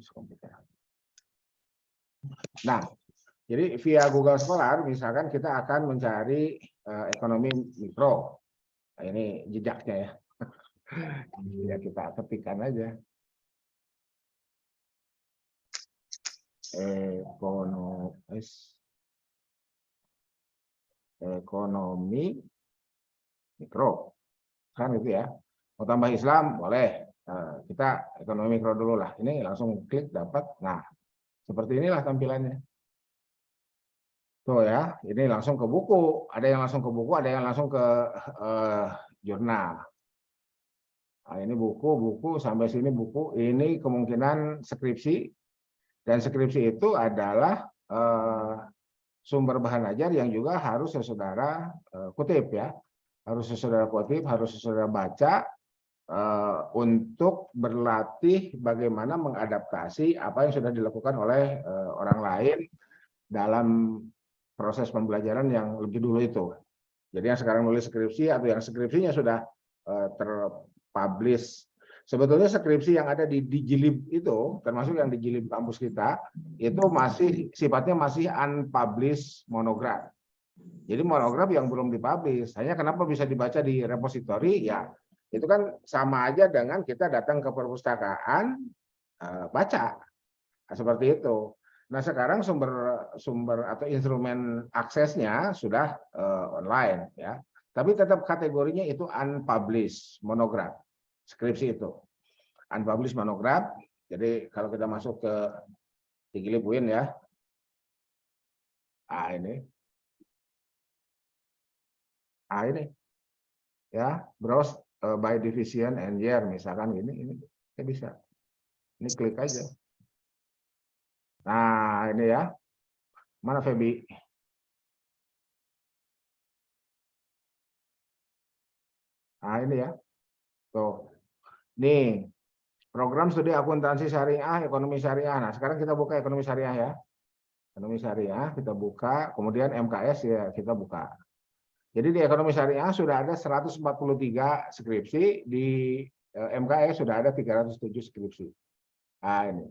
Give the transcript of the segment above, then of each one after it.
komputer. Nah, jadi via Google Scholar, misalkan kita akan mencari ekonomi mikro. Nah, ini jejaknya ya. Ya kita ketikkan aja. Ekonomi mikro. Kan itu ya. Mau tambah Islam boleh. Kita ekonomi mikro dulu lah. Ini langsung klik dapat. Nah, seperti inilah tampilannya. Tuh ya, ini langsung ke buku. Ada yang langsung ke buku, ada yang langsung ke jurnal. Nah, ini buku sampai sini buku. Ini kemungkinan skripsi. Dan skripsi itu adalah sumber bahan ajar yang juga harus saudara kutip ya. Harus saudara kutip, harus saudara baca untuk berlatih bagaimana mengadaptasi apa yang sudah dilakukan oleh orang lain dalam proses pembelajaran yang lebih dulu itu. Jadi yang sekarang nulis skripsi atau yang skripsinya sudah terpublish. Sebetulnya skripsi yang ada di Digilib itu, termasuk yang di Digilib kampus kita, itu masih sifatnya masih unpublished monograph. Jadi monograph yang belum dipublish. Hanya kenapa bisa dibaca di repository? Ya, itu kan sama aja dengan kita datang ke perpustakaan baca. Nah, seperti itu. Nah, sekarang sumber atau instrumen aksesnya sudah online ya. Tapi tetap kategorinya itu unpublished monograph. Skripsi itu unpublished monograph. Jadi kalau kita masuk ke Digilib UIN ya. Ini ya, browse by division and year misalkan ini ya bisa. Ini klik aja. Nah, ini ya. Mana Febi? Nah, ini ya. Tuh. Nih, program studi akuntansi syariah, ekonomi syariah. Nah, sekarang kita buka ekonomi syariah ya. Ekonomi syariah kita buka, kemudian MKS ya kita buka. Jadi di ekonomi syariah sudah ada 143 skripsi, di MKS sudah ada 307 skripsi. Nah, ini.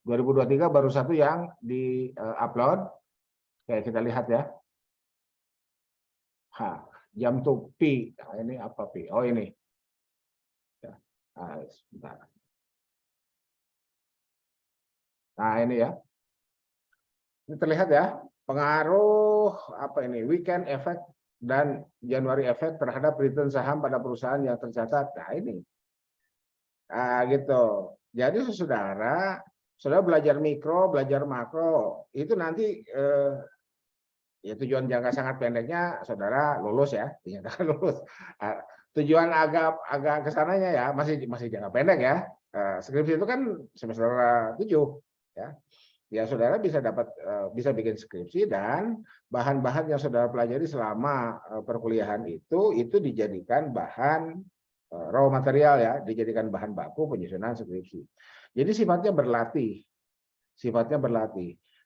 2023 baru satu yang di-upload. Kayak kita lihat ya. Jam to P. Nah, ini apa P? Oh, ini. Ya. Sebentar. Nah, ini ya. Ini terlihat ya, pengaruh apa ini? Weekend effect dan January effect terhadap return saham pada perusahaan yang tercatat. Nah, ini. Gitu. Jadi saudara belajar mikro, belajar makro, itu nanti ya tujuan jangka sangat pendeknya saudara lulus ya, dinyatakan lulus. Tujuan agak kesananya ya masih jangka pendek ya. Skripsi itu kan semester 7 ya. Ya saudara bisa bikin skripsi dan bahan-bahan yang saudara pelajari selama perkuliahan itu dijadikan bahan raw material ya, dijadikan bahan baku penyusunan skripsi. Jadi sifatnya berlatih.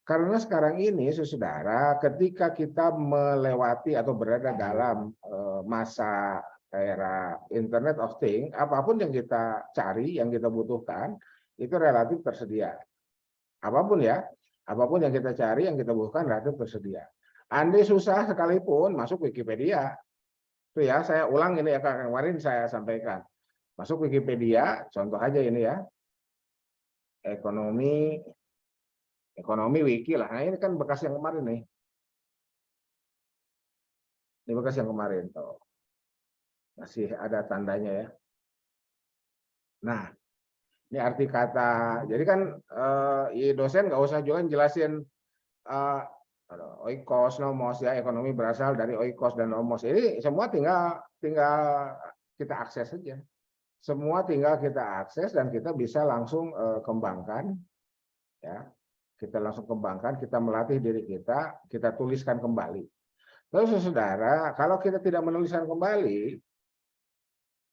Karena sekarang ini, saudara, ketika kita melewati atau berada dalam masa era Internet of Things, apapun yang kita cari, yang kita butuhkan, itu relatif tersedia. Apapun ya, apapun yang kita cari, yang kita butuhkan relatif tersedia. Andai susah sekalipun, masuk Wikipedia. Itu ya, saya ulang ini ya, kemarin saya sampaikan. Masuk Wikipedia, contoh aja ini ya. Ekonomi wiki lah. Nah, ini kan bekas yang kemarin nih. Ini bekas yang kemarin tuh. Masih ada tandanya ya. Nah, ini arti kata. Jadi kan dosen nggak usah juga jelasin oikos, nomos ya. Ekonomi berasal dari oikos dan nomos. Ini semua tinggal kita akses saja. Semua tinggal kita akses dan kita bisa langsung kembangkan ya. Kita langsung kembangkan, kita melatih diri kita tuliskan kembali. Terus saudara, kalau kita tidak menuliskan kembali,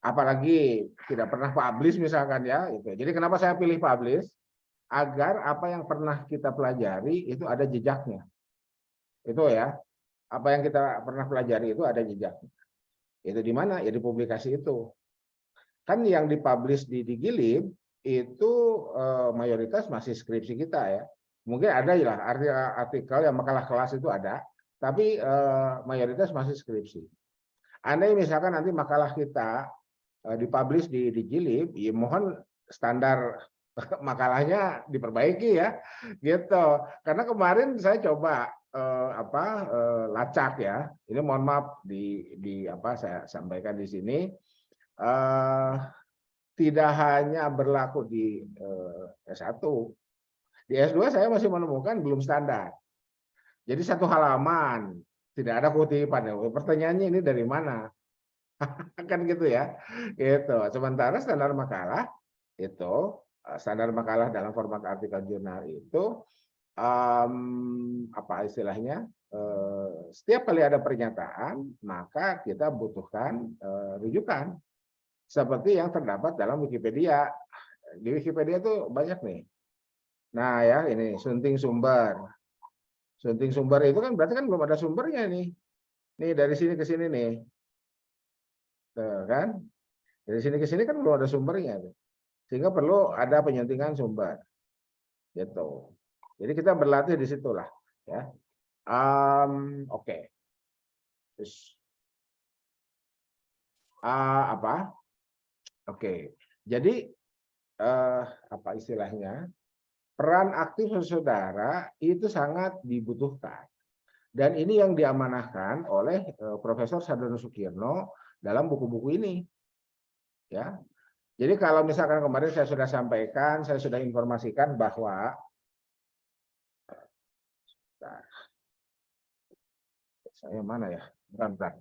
apalagi tidak pernah publish misalkan ya, itu. Jadi kenapa saya pilih publish? Agar apa yang pernah kita pelajari itu ada jejaknya. Itu ya, apa yang kita pernah pelajari itu ada jejaknya. Itu di mana? Ya di publikasi itu. Kan yang dipublish di Digilib itu mayoritas masih skripsi kita ya. Mungkin ada lah artikel yang makalah kelas itu ada, tapi mayoritas masih skripsi. Andai misalkan nanti makalah kita dipublish di Jilid, ya mohon standar makalahnya diperbaiki ya, gitu. Karena kemarin saya coba lacak ya. Ini mohon maaf di apa saya sampaikan di sini. Tidak hanya berlaku di S1, di S2 saya masih menemukan belum standar. Jadi satu halaman tidak ada kutipan. Pertanyaannya ini dari mana? Kan gitu ya. Gitu. Sementara standar makalah itu standar makalah dalam format artikel jurnal itu apa istilahnya? Setiap kali ada pernyataan maka kita butuhkan rujukan seperti yang terdapat dalam Wikipedia. Di Wikipedia tuh banyak nih. Nah ya ini sunting sumber. Sunting sumber itu kan berarti kan belum ada sumbernya nih. Nih dari sini ke sini nih. Tuh, kan? Dari sini ke sini kan belum ada sumbernya. Sehingga perlu ada penyuntingan sumber. Gitu. Jadi kita berlatih di situlah. Ya. Oke. Terus apa? Oke. Jadi apa istilahnya? Peran aktif saudara itu sangat dibutuhkan. Dan ini yang diamanahkan oleh Profesor Sardono Sukirno dalam buku-buku ini. Ya. Jadi kalau misalkan kemarin saya sudah sampaikan, saya sudah informasikan bahwa saya mana ya? Bentar.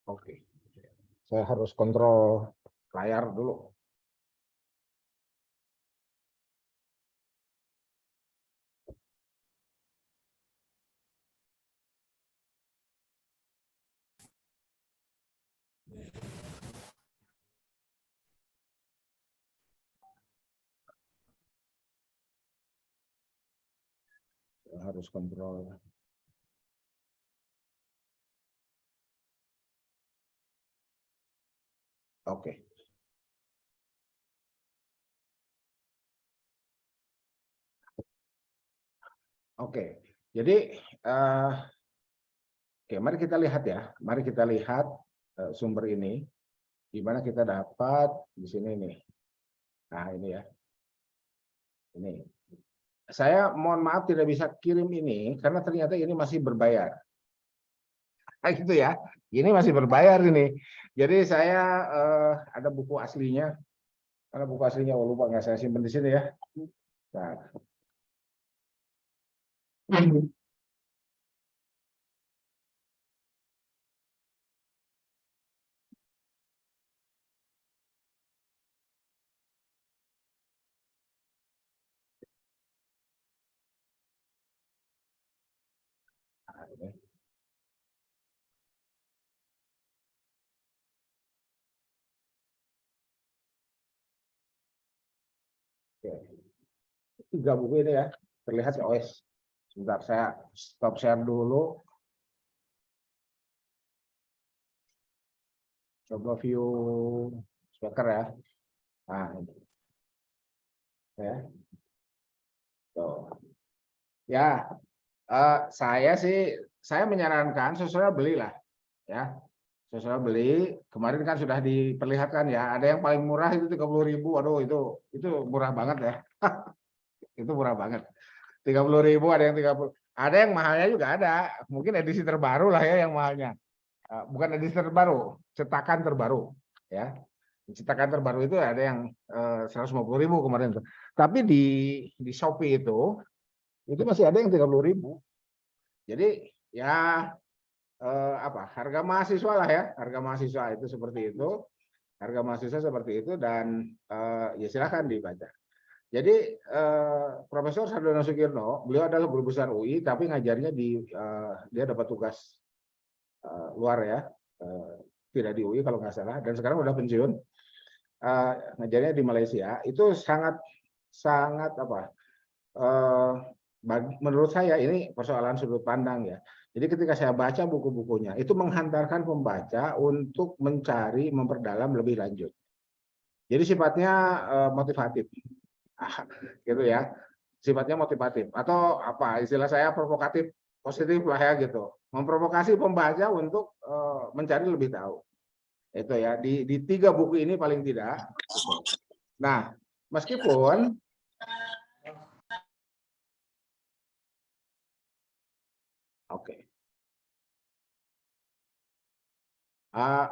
Oke. Saya harus kontrol layar dulu. Saya harus kontrol. Oke. Oke. Jadi oke, mari kita lihat ya. Mari kita lihat sumber ini. Di mana kita dapat di sini nih. Nah, ini ya. Ini. Saya mohon maaf tidak bisa kirim ini karena ternyata ini masih berbayar. Nah, gitu ya. Ini masih berbayar ini. Jadi saya ada buku aslinya. Karena buku aslinya lupa nggak saya simpan di sini ya. Nah. Tiga buku ini ya terlihat ya OS. Sebentar saya stop share dulu. Coba view speaker ya. Nah, ini. Ya. Tuh. Ya, saya menyarankan sesuai belilah ya. Sesuai beli, kemarin kan sudah diperlihatkan ya, ada yang paling murah itu 30.000. Aduh, itu murah banget ya. Itu murah banget. 30.000 ada yang 30. Ada yang mahalnya juga ada. Mungkin edisi terbaru lah ya yang mahalnya. Bukan edisi terbaru, cetakan terbaru ya. Cetakan terbaru itu ada yang 150.000 kemarin. Tapi di Shopee itu masih ada yang 30.000. Jadi ya harga mahasiswa lah ya, harga mahasiswa itu seperti itu, harga mahasiswa seperti itu dan ya silakan dibaca. Jadi Profesor Sardono Sukirno, beliau adalah guru besar UI tapi ngajarnya dia dapat tugas luar ya, tidak di UI kalau nggak salah, dan sekarang udah pensiun, ngajarnya di Malaysia. Itu sangat apa? Menurut saya ini persoalan sudut pandang ya. Jadi ketika saya baca buku-bukunya, itu menghantarkan pembaca untuk mencari, memperdalam lebih lanjut. Jadi sifatnya motivatif, gitu ya. Sifatnya motivatif atau apa istilah saya provokatif positif lah ya gitu. Memprovokasi pembaca untuk mencari lebih tahu. Itu ya di 3 buku ini paling tidak. Nah, meskipun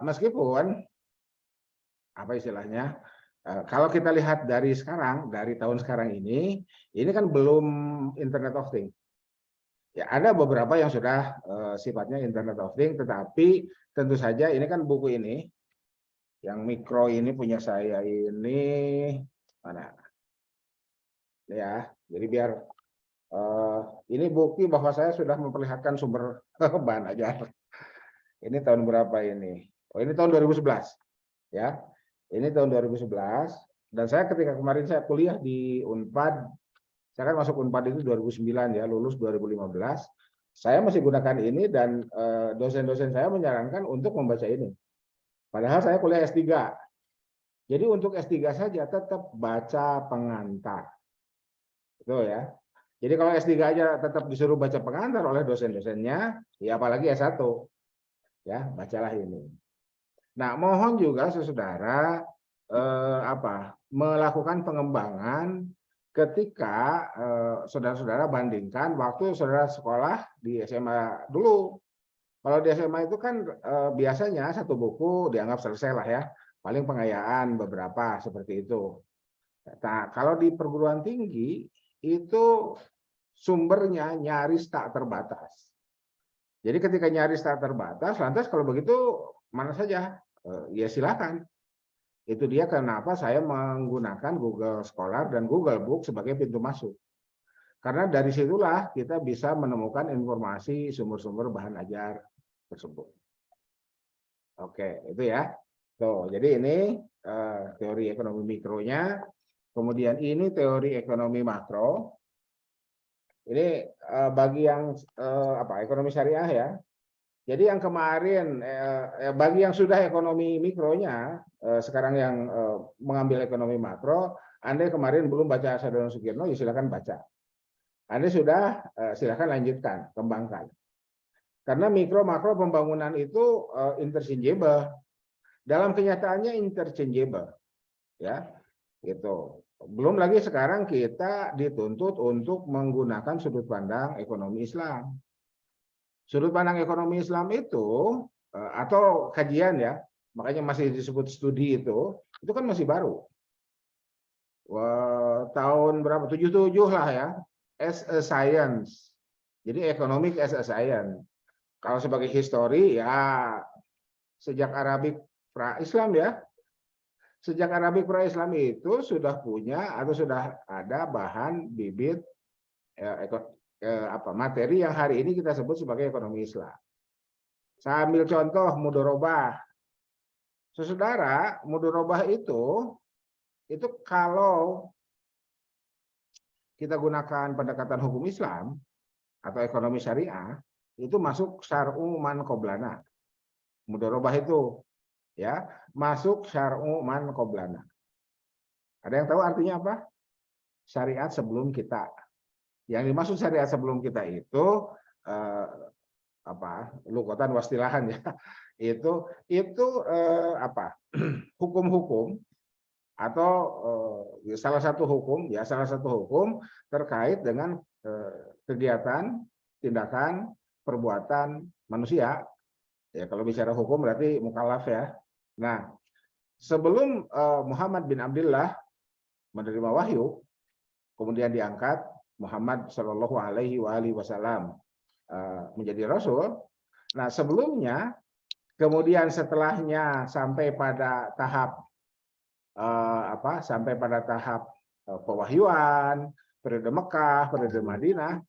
meskipun apa istilahnya, kalau kita lihat dari sekarang, dari tahun sekarang ini kan belum Internet of Things. Ya, ada beberapa yang sudah sifatnya Internet of Things, tetapi tentu saja ini kan buku ini, yang mikro ini punya saya ini, mana? Ya, jadi biar ini bukti bahwa saya sudah memperlihatkan sumber bahan ajar. Ini tahun berapa ini? Oh, ini tahun 2011. Ya. Ini tahun 2011 dan saya ketika kemarin saya kuliah di Unpad, saya kan masuk Unpad itu 2009 ya, lulus 2015. Saya masih gunakan ini dan dosen-dosen saya menyarankan untuk membaca ini. Padahal saya kuliah S3. Jadi untuk S3 saja tetap baca pengantar. Itu ya. Jadi kalau S3 aja tetap disuruh baca pengantar oleh dosen-dosennya, ya apalagi S1. Ya, bacalah ini. Nah, mohon juga saudara melakukan pengembangan ketika saudara-saudara bandingkan waktu saudara sekolah di SMA dulu. Kalau di SMA itu kan biasanya satu buku dianggap selesai lah ya, paling pengayaan beberapa seperti itu. Nah, kalau di perguruan tinggi itu sumbernya nyaris tak terbatas. Jadi ketika nyaris tak terbatas, lantas kalau begitu mana saja, ya silakan. Itu dia kenapa saya menggunakan Google Scholar dan Google Book sebagai pintu masuk. Karena dari situlah kita bisa menemukan informasi sumber-sumber bahan ajar tersebut. Oke, itu ya. Tuh, jadi ini teori ekonomi mikronya, kemudian ini teori ekonomi makro. Ini bagi yang ekonomi syariah ya. Jadi yang kemarin bagi yang sudah ekonomi mikronya, sekarang yang mengambil ekonomi makro, Anda kemarin belum baca Sadono Sukirno, ya silakan baca. Anda sudah, silakan lanjutkan, kembangkan. Karena mikro makro pembangunan itu interchangeable. Dalam kenyataannya interchangeable, ya, gitu. Belum lagi sekarang kita dituntut untuk menggunakan sudut pandang ekonomi Islam. Sudut pandang ekonomi Islam itu atau kajian ya, makanya masih disebut studi itu kan masih baru. Tahun berapa? 77 lah ya, as a science. Jadi economic as a science. Kalau sebagai histori ya sejak Arabik pra-Islam ya. Sejak Arabik pra-Islam itu sudah punya atau sudah ada bahan bibit materi yang hari ini kita sebut sebagai ekonomi Islam. Saya ambil contoh mudorobah. Saudara, mudorobah itu kalau kita gunakan pendekatan hukum Islam atau ekonomi syariah, itu masuk syar'u man qoblana. Mudorobah itu ya, masuk syar'u man qoblana. Ada yang tahu artinya apa? Syariat sebelum kita. Yang dimaksud syariat sebelum kita itu lugotan wastilahan ya. Itu hukum-hukum atau salah satu hukum terkait dengan kegiatan, tindakan, perbuatan manusia. Ya kalau bicara hukum berarti mukallaf ya. Nah, sebelum Muhammad bin Abdullah menerima wahyu, kemudian diangkat Muhammad Shallallahu Alaihi Wasallam menjadi Rasul. Nah sebelumnya, kemudian setelahnya sampai pada tahap pewahyuan, periode Mekah, periode Madinah,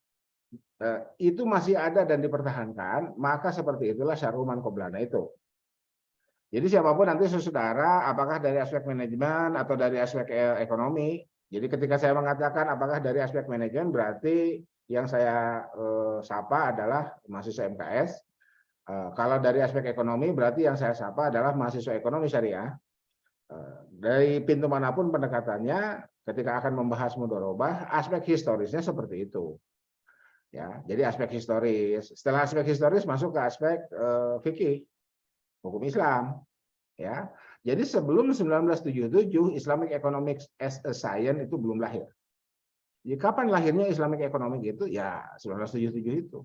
itu masih ada dan dipertahankan, maka seperti itulah syar'u man qoblana itu. Jadi siapapun nanti saudara, apakah dari aspek manajemen atau dari aspek ekonomi. Jadi ketika saya mengatakan apakah dari aspek manajemen, berarti yang saya sapa adalah mahasiswa MKS. Kalau dari aspek ekonomi, berarti yang saya sapa adalah mahasiswa ekonomi syariah. Dari pintu manapun pendekatannya, ketika akan membahas mudharabah, aspek historisnya seperti itu. Ya, jadi aspek historis. Setelah aspek historis masuk ke aspek fikih, hukum Islam. Ya, jadi sebelum 1977 Islamic Economics as a Science itu belum lahir. Jadi kapan lahirnya Islamic Economics itu? Ya 1977 itu.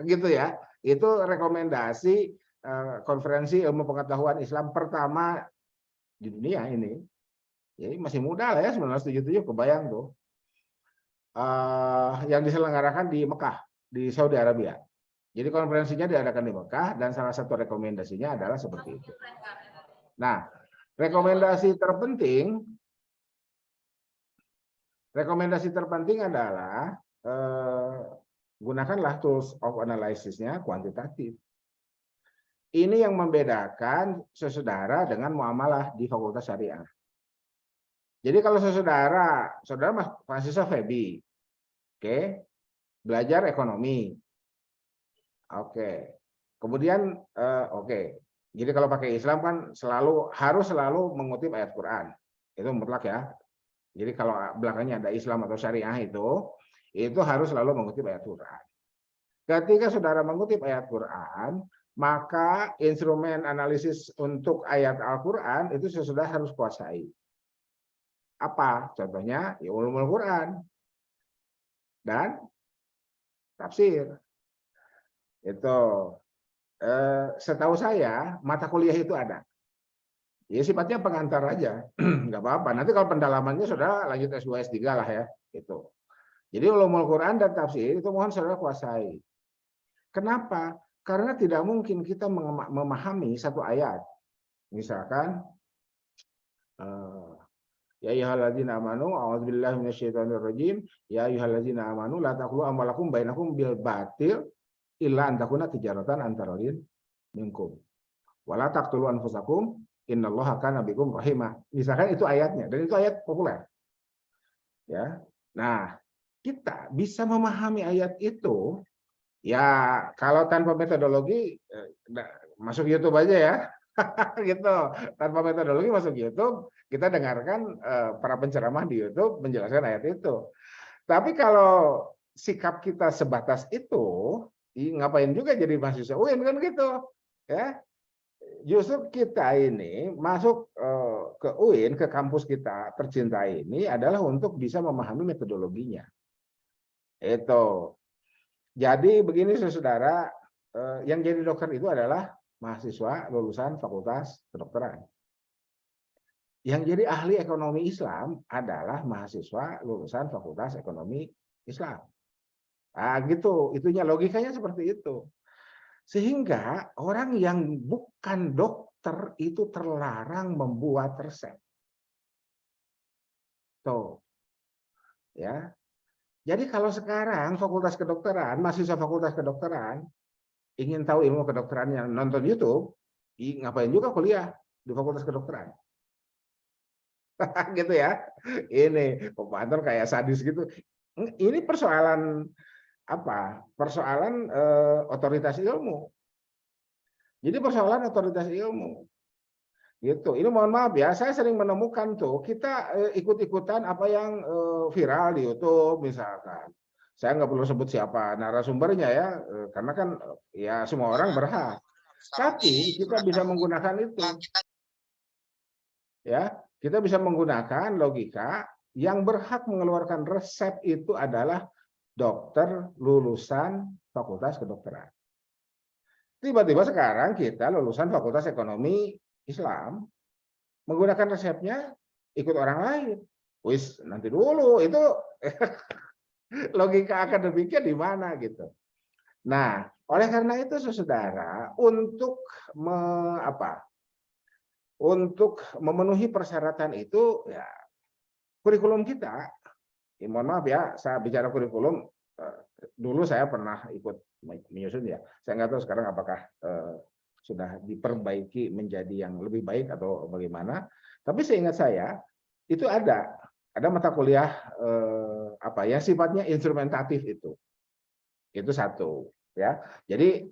Gitu ya. Itu rekomendasi konferensi ilmu pengetahuan Islam pertama di dunia ini. Jadi masih muda lah ya 1977, kebayang tuh. Yang diselenggarakan di Mekah, di Saudi Arabia. Jadi konferensinya diadakan di Mekah dan salah satu rekomendasinya adalah seperti itu. Nah, rekomendasi terpenting adalah gunakanlah tools of analysis-nya kuantitatif. Ini yang membedakan saudara dengan muamalah di Fakultas Syariah. Jadi kalau saudara mahasiswa FEBI, oke, belajar ekonomi. Oke. Kemudian oke. Jadi kalau pakai Islam kan harus selalu mengutip ayat Quran. Itu mutlak ya. Jadi kalau belakangnya ada Islam atau syariah itu harus selalu mengutip ayat Quran. Ketika saudara mengutip ayat Quran, maka instrumen analisis untuk ayat Al-Quran itu sudah harus kuasai. Apa? Contohnya ya ulumul Quran dan tafsir. Itu setahu saya mata kuliah itu ada. Ya sifatnya pengantar aja, nggak apa-apa. Nanti kalau pendalamannya saudara lanjut S2 S3 lah ya, itu. Jadi ulumul Quran dan tafsir itu mohon saudara kuasai. Kenapa? Karena tidak mungkin kita memahami satu ayat. Misalkan ya ayyuhalladzina amanu a'udzubillahi minasyaitonirrajim ya ayyuhalladzina amanu la taqulu amwalakum bainakum bil batil illa an takuna tijaratan antaralin minkum. Wala taqtulu anfusakum innallaha kana bikum rahimah. Misalkan itu ayatnya dan itu ayat populer. Ya. Nah, kita bisa memahami ayat itu ya kalau tanpa metodologi masuk YouTube aja ya. Gitu. Tanpa metodologi masuk YouTube, kita dengarkan para penceramah di YouTube menjelaskan ayat itu. Tapi kalau sikap kita sebatas itu, ngapain juga jadi mahasiswa UIN kan gitu ya. Justru kita ini masuk ke UIN, ke kampus kita tercinta ini adalah untuk bisa memahami metodologinya. Itu. Jadi begini saudara, yang jadi dokter itu adalah mahasiswa lulusan Fakultas Kedokteran. Yang jadi ahli ekonomi Islam adalah mahasiswa lulusan Fakultas Ekonomi Islam. Nah, gitu, itunya logikanya seperti itu. Sehingga orang yang bukan dokter itu terlarang membuat resep. Tuh. Ya. Jadi kalau sekarang Fakultas Kedokteran, mahasiswa Fakultas Kedokteran ingin tahu ilmu kedokteran yang nonton YouTube, ngapain juga kuliah di Fakultas Kedokteran. Gitu ya. Ini pemantau kayak sadis gitu. Ini persoalan apa? Persoalan otoritas ilmu. Jadi persoalan otoritas ilmu. Gitu. Ini mohon maaf ya, saya sering menemukan tuh kita ikut-ikutan apa yang viral di YouTube misalkan. Saya nggak perlu sebut siapa narasumbernya ya, karena kan ya semua orang berhak. Tapi kita bisa menggunakan itu. Ya, kita bisa menggunakan logika yang berhak mengeluarkan resep itu adalah dokter lulusan Fakultas Kedokteran. Tiba-tiba sekarang kita lulusan Fakultas Ekonomi Islam menggunakan resepnya ikut orang lain. Wis nanti dulu itu logika akademiknya di mana gitu. Nah, oleh karena itu saudara untuk untuk memenuhi persyaratan itu ya kurikulum kita, mohon maaf ya, saya bicara kurikulum dulu saya pernah ikut menyusun ya. Saya nggak tahu sekarang apakah sudah diperbaiki menjadi yang lebih baik atau bagaimana. Tapi seingat saya itu ada mata kuliah apa ya sifatnya instrumentatif itu. Itu satu ya. Jadi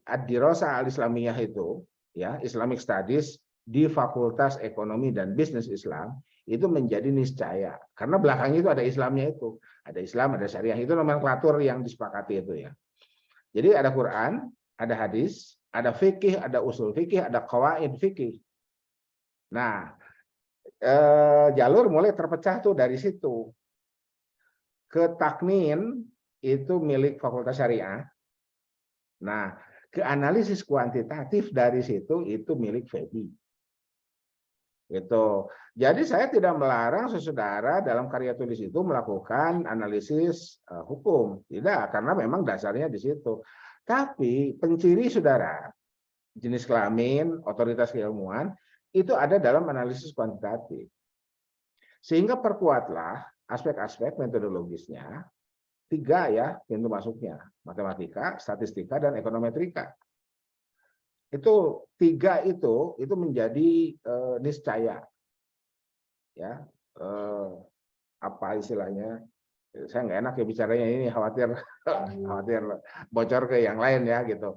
Ad-Dirasah Al-Islamiyah itu ya Islamic Studies di Fakultas Ekonomi dan Bisnis Islam itu menjadi niscaya karena belakangnya itu ada Islamnya itu, ada Islam, ada syariah, itu nomenklatur yang disepakati itu ya. Jadi ada Quran, ada hadis, ada fikih, ada usul fikih, ada qawaid fikih. Nah, jalur mulai terpecah tuh dari situ. Ke taknin itu milik Fakultas Syariah. Nah, ke analisis kuantitatif dari situ itu milik FEBI. Gitu. Jadi saya tidak melarang saudara dalam karya tulis itu melakukan analisis hukum, tidak, karena memang dasarnya di situ. Tapi penciri saudara, jenis kelamin, otoritas keilmuan itu ada dalam analisis kuantitatif. Sehingga perkuatlah aspek-aspek metodologisnya, 3 ya pintu masuknya, matematika, statistika, dan ekonometrika. Itu 3 itu menjadi niscaya ya apa istilahnya, saya nggak enak ya bicaranya ini, khawatir bocor ke yang lain ya gitu.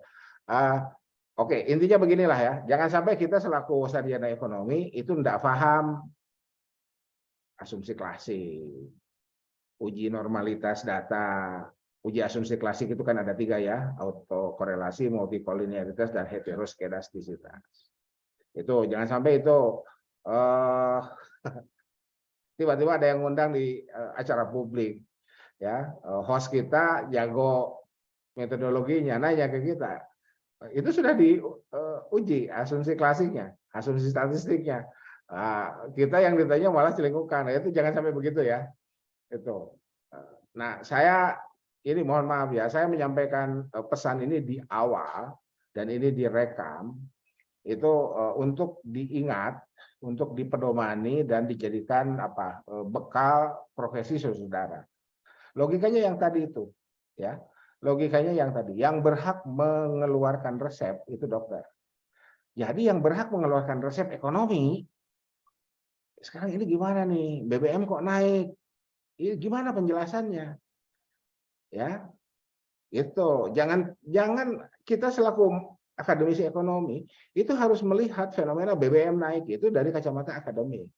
Oke, intinya beginilah ya, jangan sampai kita selaku sarjana ekonomi itu tidak paham asumsi klasik, uji normalitas data. Uji asumsi klasik itu kan ada 3 ya, autokorelasi, multikolinearitas, dan heteroskedastisitas. Itu jangan sampai itu tiba-tiba ada yang ngundang di acara publik, ya host kita jago metodologinya, nanya ke kita, itu sudah diuji asumsi klasiknya, asumsi statistiknya. Kita yang ditanya malah celingkukan, itu jangan sampai begitu ya. Itu. Nah, saya ini mohon maaf ya, saya menyampaikan pesan ini di awal dan ini direkam itu untuk diingat, untuk dipedomani dan dijadikan apa bekal profesi saudara. Logikanya yang tadi itu, ya, logikanya yang tadi, yang berhak mengeluarkan resep itu dokter. Jadi yang berhak mengeluarkan resep ekonomi sekarang ini gimana nih? BBM kok naik? Ini gimana penjelasannya? Ya, itu jangan kita selaku akademisi ekonomi itu harus melihat fenomena BBM naik itu dari kacamata akademik.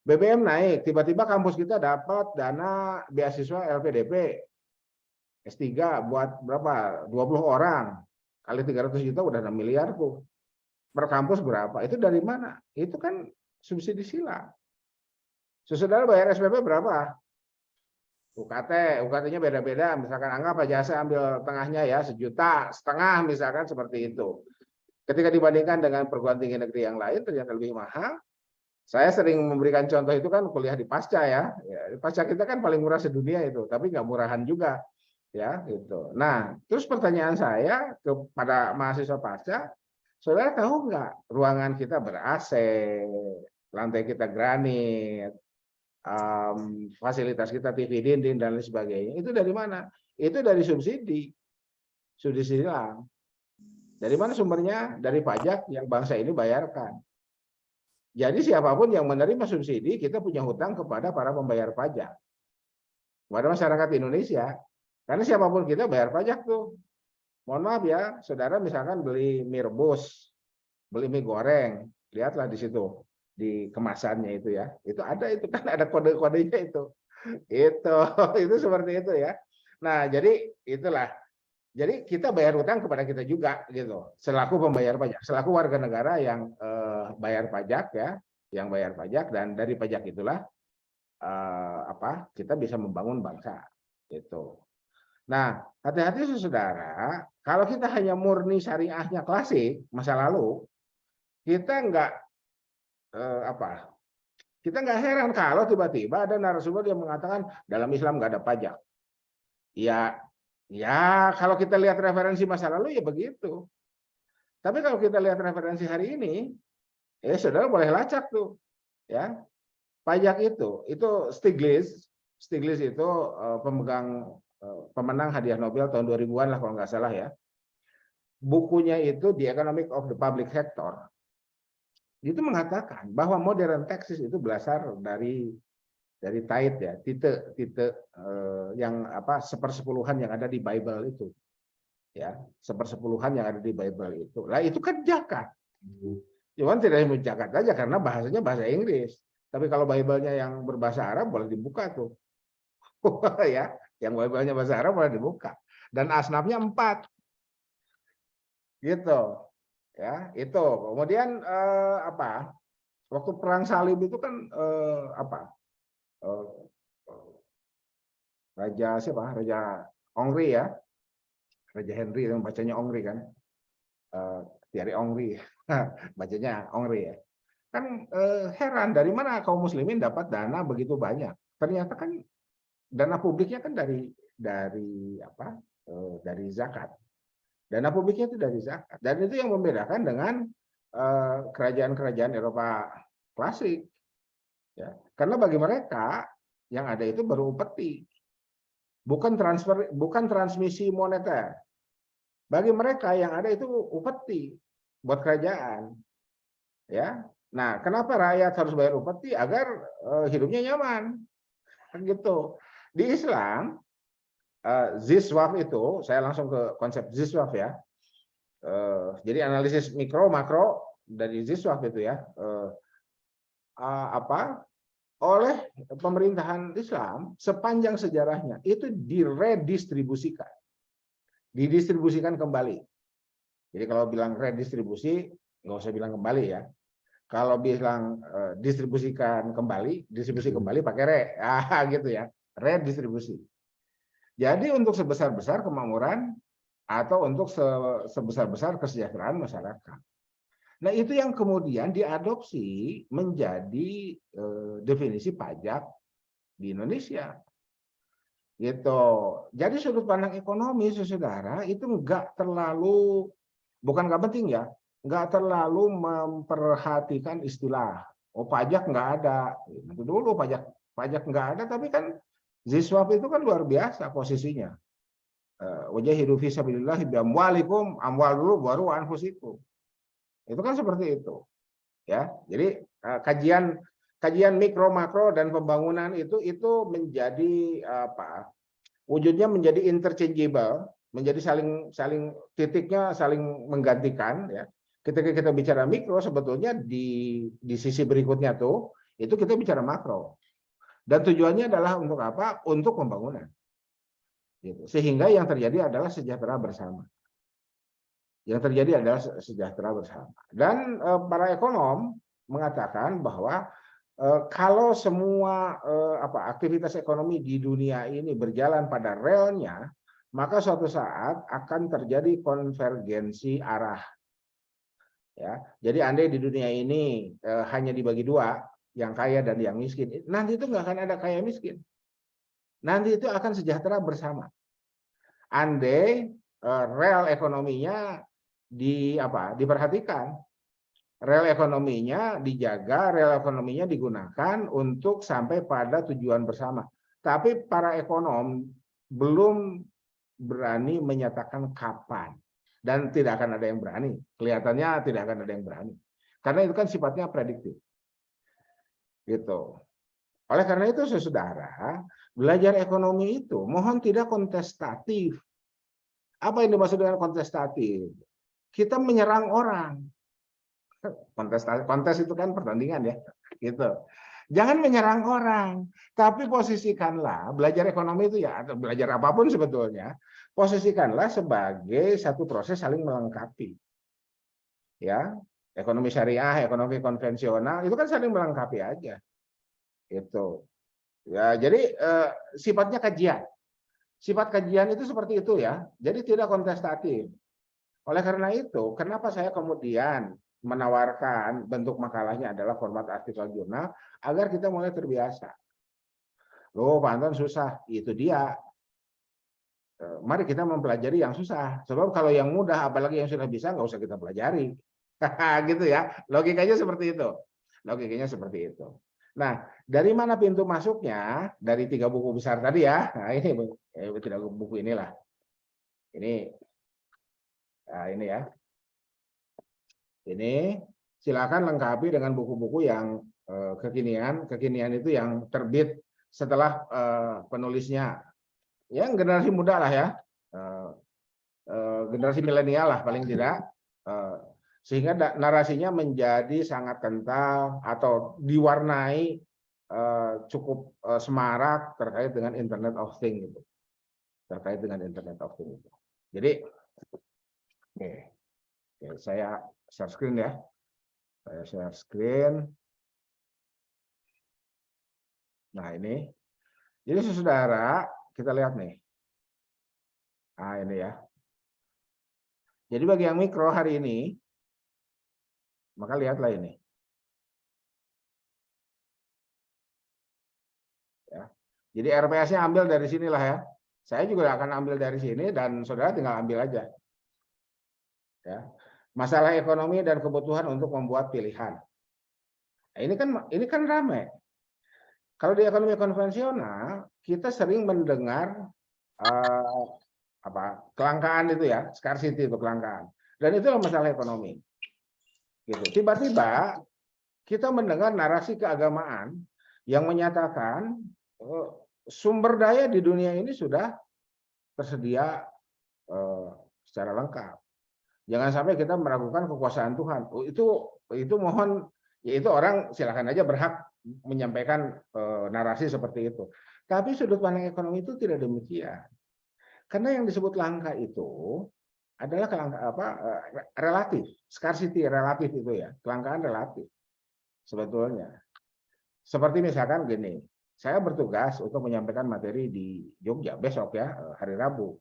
BBM naik, tiba-tiba kampus kita dapat dana beasiswa LPDP S3 buat berapa? 20 orang kali 300 juta udah 6 miliar tuh. Per kampus berapa? Itu dari mana? Itu kan subsidi silang. Saudara bayar SPP berapa? UKT-nya beda-beda, misalkan anggap aja saya ambil tengahnya ya 1,5 juta misalkan seperti itu. Ketika dibandingkan dengan perguruan tinggi negeri yang lain ternyata lebih mahal. Saya sering memberikan contoh itu kan kuliah di Pasca ya. Pasca kita kan paling murah sedunia itu, tapi nggak murahan juga ya gitu. Nah, terus pertanyaan saya kepada mahasiswa Pasca, saudara tahu nggak ruangan kita ber-AC, lantai kita granit, fasilitas kita TV dinding dan lain sebagainya, itu dari mana? Itu dari subsidi silang. Dari mana sumbernya? Dari pajak yang bangsa ini bayarkan. Jadi siapapun yang menerima subsidi, kita punya hutang kepada para pembayar pajak, kepada masyarakat Indonesia. Karena siapapun kita bayar pajak tuh. Mohon maaf ya, saudara misalkan beli mie rebus, beli mie goreng, lihatlah di situ di kemasannya itu ya, itu kan ada kode-kodenya itu seperti itu ya. Nah jadi itulah, jadi kita bayar utang kepada kita juga gitu, selaku pembayar pajak, selaku warga negara yang bayar pajak ya, yang bayar pajak, dan dari pajak itulah kita bisa membangun bangsa gitu. Nah hati-hati saudara, kalau kita hanya murni syariahnya klasik masa lalu, kita kita nggak heran kalau tiba-tiba ada narasumber yang mengatakan dalam Islam nggak ada pajak. Ya kalau kita lihat referensi masa lalu ya begitu. Tapi kalau kita lihat referensi hari ini, saudara boleh lacak tuh, ya pajak itu Stiglitz Stiglitz itu pemenang hadiah Nobel tahun 2000-an lah kalau nggak salah ya. Bukunya itu The Economic of the Public Sector. Itu mengatakan bahwa modern taxes itu berasal dari tithe ya, titik yang apa sepersepuluhan yang ada di Bible itu. Ya, sepersepuluhan yang ada di Bible itu. Lah itu kan zakat. Cuman tidak hanya zakat aja karena bahasanya bahasa Inggris. Tapi kalau Bible-nya yang berbahasa Arab boleh dibuka tuh. Ya, yang Bible-nya bahasa Arab boleh dibuka. Dan asnafnya 4. Gitu. Ya, itu. Kemudian apa? Waktu perang salib itu kan apa? Raja siapa? Raja Ongri ya. Raja Henry yang bacanya Ongri kan. Thierry Ongri. Bacanya Ongri ya. Kan heran dari mana kaum muslimin dapat dana begitu banyak. Ternyata kan dana publiknya kan dari apa? Dari zakat. Dana publiknya itu dari zakat. Dan itu yang membedakan dengan kerajaan-kerajaan Eropa klasik. Ya. Karena bagi mereka yang ada itu baru upeti. Bukan transmisi moneter. Bagi mereka yang ada itu upeti buat kerajaan. Ya. Nah, kenapa rakyat harus bayar upeti? Agar hidupnya nyaman. Kan gitu. Di Islam, Ziswaf itu, saya langsung ke konsep Ziswaf ya. Jadi analisis mikro makro dari Ziswaf itu ya. Apa? Oleh pemerintahan Islam sepanjang sejarahnya itu diredistribusikan, didistribusikan kembali. Jadi kalau bilang redistribusi nggak usah bilang kembali ya. Kalau bilang distribusikan kembali, distribusi kembali pakai re, gitu ya, redistribusi. Jadi untuk sebesar-besar kemakmuran atau untuk sebesar-besar kesejahteraan masyarakat. Nah, itu yang kemudian diadopsi menjadi definisi pajak di Indonesia. Gitu. Jadi sudut pandang ekonomi, saudara, itu enggak terlalu, bukan enggak penting ya, enggak terlalu memperhatikan istilah. Oh, pajak enggak ada. Itu dulu pajak enggak ada, tapi kan Ziswaf itu kan luar biasa posisinya. Wajahidu fi sabilillah bi amwalikum, amwal dulu baru anfusikum. Itu kan seperti itu, ya. Jadi kajian mikro makro dan pembangunan itu menjadi apa? Wujudnya menjadi interchangeable, menjadi saling titiknya saling menggantikan, ya. Ketika kita bicara mikro sebetulnya di sisi berikutnya tuh itu kita bicara makro. Dan tujuannya adalah untuk apa? Untuk pembangunan. Gitu. Sehingga yang terjadi adalah sejahtera bersama. Yang terjadi adalah sejahtera bersama. Dan para ekonom mengatakan bahwa kalau semua aktivitas ekonomi di dunia ini berjalan pada relnya, maka suatu saat akan terjadi konvergensi arah. Ya, jadi andai di dunia ini hanya dibagi dua, yang kaya dan yang miskin, nanti itu nggak akan ada kaya miskin. Nanti itu akan sejahtera bersama. Andai rel ekonominya diperhatikan, rel ekonominya dijaga, rel ekonominya digunakan untuk sampai pada tujuan bersama. Tapi para ekonom belum berani menyatakan kapan, dan tidak akan ada yang berani. Kelihatannya tidak akan ada yang berani, karena itu kan sifatnya prediktif. Gitu. Oleh karena itu, saudara, belajar ekonomi itu mohon tidak kontestatif. Apa yang dimaksud dengan kontestatif? Kita menyerang orang. Kontes itu kan pertandingan ya, gitu. Jangan menyerang orang, tapi posisikanlah belajar ekonomi itu ya, atau belajar apapun sebetulnya, posisikanlah sebagai satu proses saling melengkapi. Ya, ekonomi syariah, ekonomi konvensional itu kan saling melengkapi aja. Itu. Ya, jadi sifatnya kajian. Sifat kajian itu seperti itu ya. Jadi tidak kontestatif. Oleh karena itu, kenapa saya kemudian menawarkan bentuk makalahnya adalah format artikel jurnal agar kita mulai terbiasa. Loh, Pak Anton susah. Itu dia. Mari kita mempelajari yang susah. Sebab kalau yang mudah, apalagi yang sudah bisa, nggak usah kita pelajari. Gitu ya. Logikanya seperti itu. Logikanya seperti itu. Nah, dari mana pintu masuknya? Dari 3 buku besar tadi ya. Nah, ini 3 buku inilah. Ini, nah ini ya. Ini silakan lengkapi dengan buku-buku yang kekinian. Kekinian itu yang terbit setelah penulisnya. Yang generasi muda lah ya. Generasi milenial lah paling tidak. Sehingga narasinya menjadi sangat kental atau diwarnai cukup semarak terkait dengan Internet of Things itu. Terkait dengan Internet of Things itu. Jadi, oke, saya share screen ya. Saya share screen. Nah ini, jadi saudara kita lihat nih. Nah ini ya. Jadi bagi yang mikro hari ini, maka lihatlah ini. Ya. Jadi RPS-nya ambil dari sinilah ya. Saya juga akan ambil dari sini dan saudara tinggal ambil aja. Ya. Masalah ekonomi dan kebutuhan untuk membuat pilihan. Nah, ini kan ramai. Kalau di ekonomi konvensional, kita sering mendengar kelangkaan itu ya, scarcity itu kelangkaan. Dan itulah masalah ekonomi. Gitu. Tiba-tiba kita mendengar narasi keagamaan yang menyatakan sumber daya di dunia ini sudah tersedia secara lengkap. Jangan sampai kita meragukan kekuasaan Tuhan. Itu mohon, ya itu orang silakan aja berhak menyampaikan narasi seperti itu. Tapi sudut pandang ekonomi itu tidak demikian. Karena yang disebut langka itu adalah relatif, scarcity relatif itu ya, kelangkaan relatif sebetulnya. Seperti misalkan gini, saya bertugas untuk menyampaikan materi di Jogja besok ya, hari Rabu.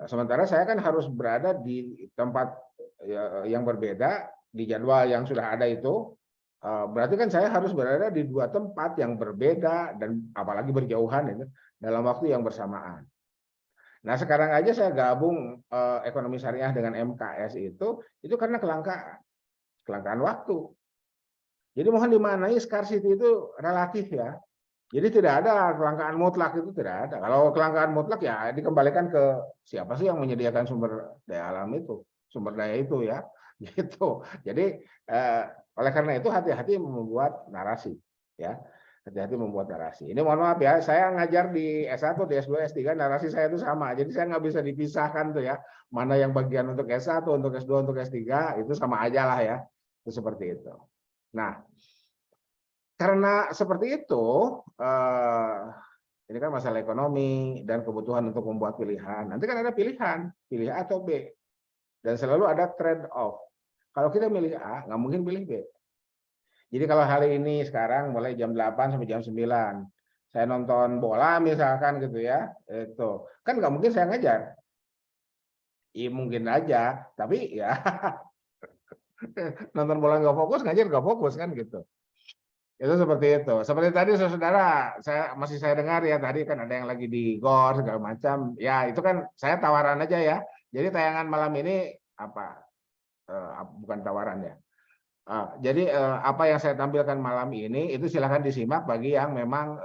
Sementara saya kan harus berada di tempat yang berbeda, di jadwal yang sudah ada itu, berarti kan saya harus berada di 2 tempat yang berbeda dan apalagi berjauhan itu dalam waktu yang bersamaan. Nah sekarang aja saya gabung ekonomi syariah dengan MKS itu karena kelangkaan waktu. Jadi mohon dimaknai scarcity itu relatif ya. Jadi tidak ada kelangkaan mutlak, itu tidak ada. Kalau kelangkaan mutlak ya dikembalikan ke siapa sih yang menyediakan sumber daya alam itu, sumber daya itu ya. Gitu. Jadi oleh karena itu hati-hati membuat narasi ya. Hati-hati membuat narasi. Ini mohon maaf ya, saya ngajar di S1, di S2, S3, narasi saya itu sama. Jadi saya nggak bisa dipisahkan tuh ya. Mana yang bagian untuk S1, untuk S2, untuk S3, itu sama aja lah ya. Itu seperti itu. Nah, karena seperti itu, ini kan masalah ekonomi dan kebutuhan untuk membuat pilihan. Nanti kan ada pilihan, pilih A atau B. Dan selalu ada trade off. Kalau kita milih A, nggak mungkin pilih B. Jadi kalau hari ini sekarang mulai jam 8 sampai jam 9, saya nonton bola misalkan gitu ya, itu kan nggak mungkin saya ngajar. Iya mungkin aja, tapi ya nonton bola nggak fokus, ngajar nggak fokus kan gitu. Itu seperti itu. Seperti tadi saudara, saya dengar ya tadi kan ada yang lagi di GOR segala macam. Ya itu kan saya tawaran aja ya. Jadi tayangan malam ini bukan tawaran ya. Jadi apa yang saya tampilkan malam ini itu silahkan disimak bagi yang memang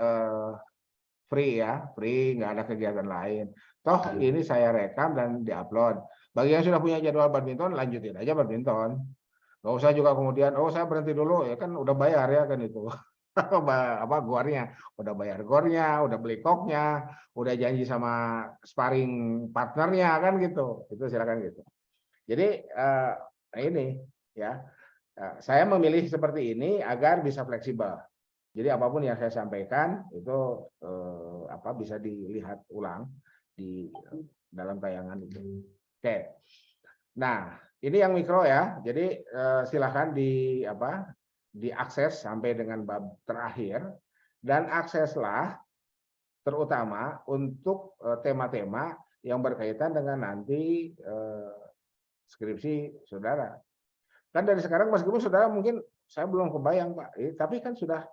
free ya, free nggak ada kegiatan lain. Toh ini saya rekam dan diupload. Bagi yang sudah punya jadwal badminton lanjutin aja badminton. Nggak usah juga kemudian, oh saya berhenti dulu ya kan udah bayar ya kan itu. Apa gornya, udah bayar gornya, udah beli koknya, udah janji sama sparring partnernya kan gitu. Itu silakan gitu. Jadi ini ya, saya memilih seperti ini agar bisa fleksibel. Jadi apapun yang saya sampaikan itu bisa dilihat ulang di dalam tayangan itu. Oke. Nah, ini yang mikro ya. Jadi silakan diakses sampai dengan bab terakhir dan akseslah terutama untuk tema-tema yang berkaitan dengan nanti skripsi saudara. Kan dari sekarang meskipun saudara mungkin saya belum kebayang Pak, tapi kan sudah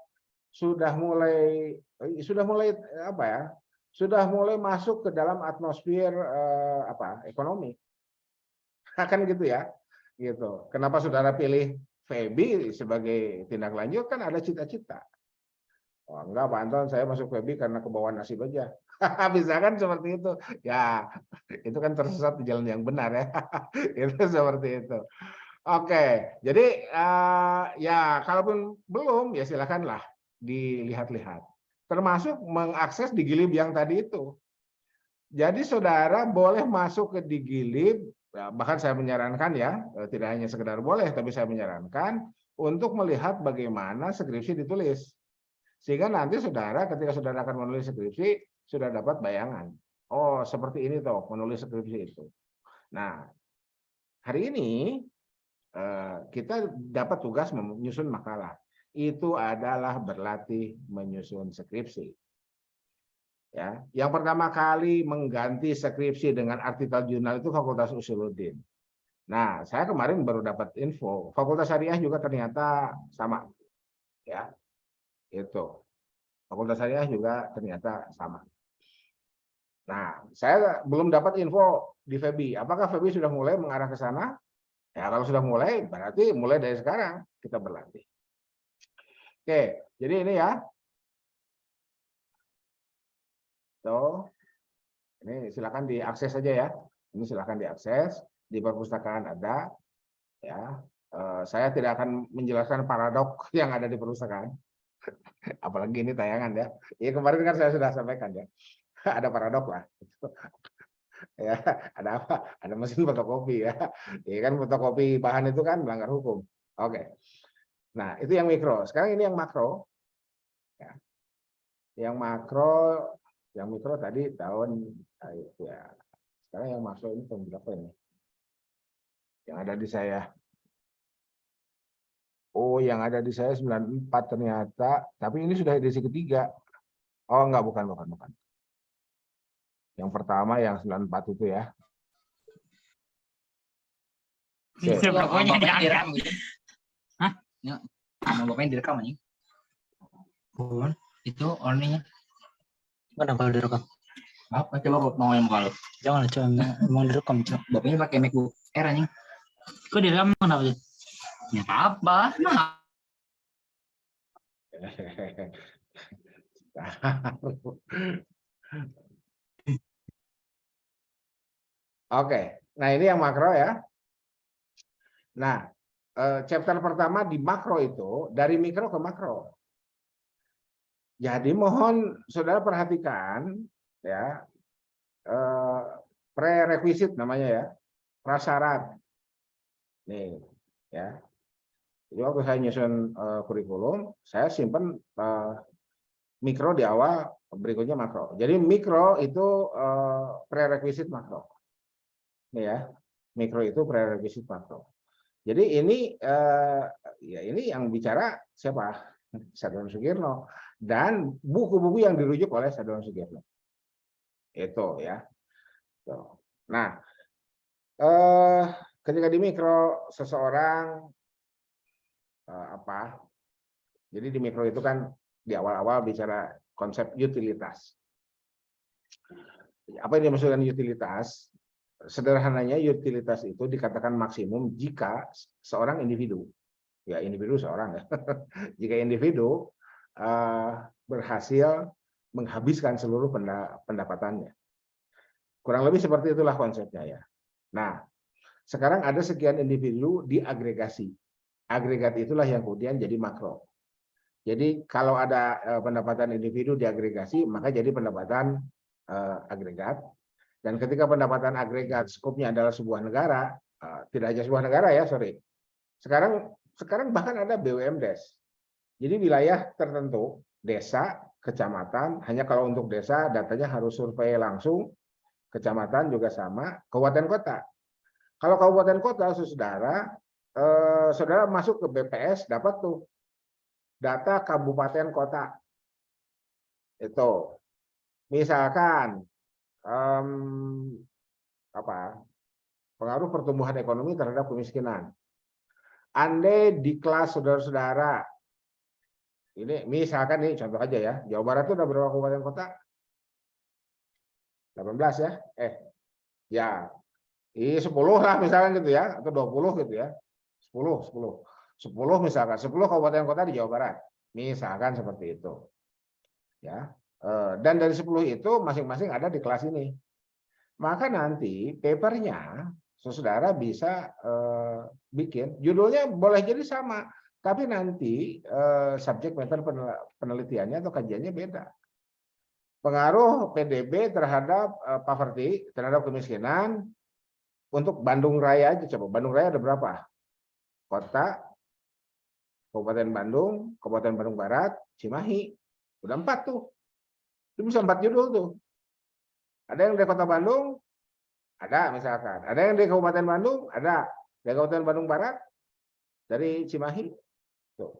mulai apa ya? Sudah mulai masuk ke dalam atmosfer ekonomi. Kan gitu ya. Gitu. Kenapa saudara pilih Febi sebagai tindak lanjut kan ada cita-cita. Oh, enggak Pak Anton, saya masuk FEBI karena kebawa nasib aja. Bisa kan seperti itu. Ya, itu kan tersesat di jalan yang benar ya. Itu seperti itu. Oke, jadi ya kalaupun belum ya silakanlah dilihat-lihat. Termasuk mengakses Digilib yang tadi itu. Jadi saudara boleh masuk ke Digilib, bahkan saya menyarankan ya, tidak hanya sekedar boleh, tapi saya menyarankan untuk melihat bagaimana skripsi ditulis. Sehingga nanti saudara ketika saudara akan menulis skripsi, sudah dapat bayangan. Oh, seperti ini toh menulis skripsi itu. Nah, hari ini kita dapat tugas menyusun makalah. Itu adalah berlatih menyusun skripsi. Ya, yang pertama kali mengganti skripsi dengan artikel jurnal itu Fakultas Usuluddin. Nah, saya kemarin baru dapat info, Fakultas Syariah juga ternyata sama. Ya, itu. Fakultas Syariah juga ternyata sama. Nah, saya belum dapat info di FEBI. Apakah FEBI sudah mulai mengarah ke sana? Ya, kalau sudah mulai, berarti mulai dari sekarang kita berlatih. Oke, jadi ini ya. Tuh, ini silakan diakses saja ya. Ini silakan diakses di perpustakaan ada. Ya, saya tidak akan menjelaskan paradok yang ada di perpustakaan. Apalagi ini tayangan ya. Ya kemarin kan saya sudah sampaikan ya. Ada paradok lah. Ya, ada apa? Ada mesin fotokopi ya. Ya kan fotokopi bahan itu kan melanggar hukum. Oke. Nah, itu yang mikro. Sekarang ini yang makro. Ya. Yang makro, yang mikro tadi tahun ya. Sekarang yang makro ini tahun berapa ini? Yang ada di saya. Oh, yang ada di saya 94 ternyata, tapi ini sudah edisi ketiga. Oh, enggak, bukan. Yang pertama yang 94 itu ya. Oke. Pokoknya direkam gitu. Hah? Ya, nama bapaknya direkam aja. Bukan. Itu orangnya. Mana kalau direkam? Apa? Coba mau yang kalau. Jangan coba emang direkam coba. Bapaknya pakai MacBook Air anjing. Kok direkam kenapa sih? Ya apa? Nah. Oke, nah ini yang makro ya. Nah, chapter pertama di makro itu dari mikro ke makro. Jadi mohon saudara perhatikan ya, prerequisite namanya ya, prasyarat. Nih ya. Jadi waktu saya nyusun kurikulum, saya simpan mikro di awal, berikutnya makro. Jadi mikro itu prerequisite makro. Nih ya, mikro itu prerequisite makro. Jadi ini ya ini yang bicara siapa? Saddam Sugirno dan buku-buku yang dirujuk oleh Saddam Sugirno. Itu ya. Nah, ketika di mikro seseorang apa? Jadi di mikro itu kan di awal-awal bicara konsep utilitas. Apa yang dimaksudkan utilitas? Sederhananya utilitas itu dikatakan maksimum jika seorang individu, ya individu seorang ya, jika individu berhasil menghabiskan seluruh pendapatannya. Kurang lebih seperti itulah konsepnya ya. Nah, sekarang ada sekian individu diagregasi. Agregat itulah yang kemudian jadi makro. Jadi kalau ada pendapatan individu diagregasi, maka jadi pendapatan agregat. Dan ketika pendapatan agregat skopnya adalah sebuah negara, tidak hanya sebuah negara ya, sorry. Sekarang bahkan ada BUMDes. Jadi wilayah tertentu, desa, kecamatan, hanya kalau untuk desa datanya harus survei langsung, kecamatan juga sama, kabupaten kota. Kalau kabupaten kota, saudara masuk ke BPS, dapat tuh data kabupaten kota. Itu. Misalkan pengaruh pertumbuhan ekonomi terhadap kemiskinan. Andai di kelas saudara-saudara, ini misalkan nih contoh aja ya, Jawa Barat itu udah berapa kabupaten kota? 18 ya? Ya, 10 lah misalkan gitu ya, atau 20 gitu ya. 10 misalkan, 10 kabupaten kota di Jawa Barat. Misalkan seperti itu. Ya. Dan dari 10 itu masing-masing ada di kelas ini. Maka nanti papernya saudara bisa bikin, judulnya boleh jadi sama, tapi nanti subjek matter penelitiannya atau kajiannya beda. Pengaruh PDB terhadap poverty, terhadap kemiskinan untuk Bandung Raya aja coba. Bandung Raya ada berapa? Kota, Kabupaten Bandung, Kabupaten Bandung Barat, Cimahi. Udah 4 tuh. Itu bisa 4 judul tuh. Ada yang dari Kota Bandung, ada misalkan. Ada yang dari Kabupaten Bandung, ada. Dari Kabupaten Bandung Barat, dari Cimahi. Tuh.